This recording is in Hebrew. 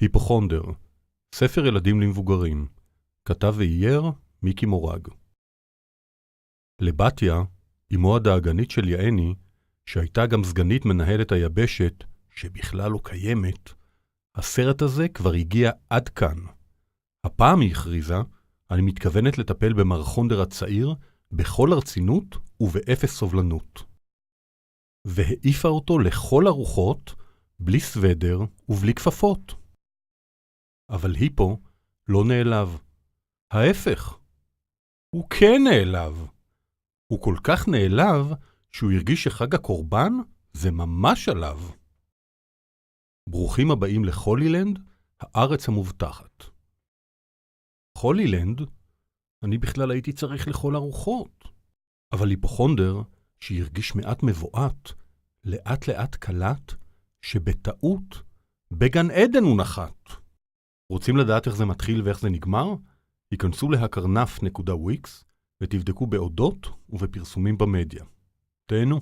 היפוכונדר, ספר ילדים למבוגרים, כתב ואייר מיקי מורג. לבתיה, אמו הדאגנית של יעני, שהייתה גם סגנית מנהלת היבשת, שבכלל לא קיימת, הסרט הזה כבר הגיע עד כאן. הפעם היא הכריזה, אני מתכוונת לטפל במרחונדר הצעיר בכל הרצינות ובאפס סובלנות. והעיפה אותו לכל הרוחות, בלי סוודר ובלי כפפות. אבל היפו לא נעלב. ההפך. הוא כן נעלב. הוא כל כך נעלב שהוא הרגיש שחג הקורבן זה ממש עליו. ברוכים הבאים לחולילנד, הארץ המובטחת. חולילנד? אני בכלל הייתי צריך לכל הרוחות. אבל היפוכונדר, שהרגיש מעט מבועת, לאט לאט קלט שבטעות בגן עדן הוא נחת. רוצים לדעת איך זה מתחיל ואיך זה נגמר? היכנסו להקרנף.wix ותבדקו באודות ובפרסומים במדיה. תהנו.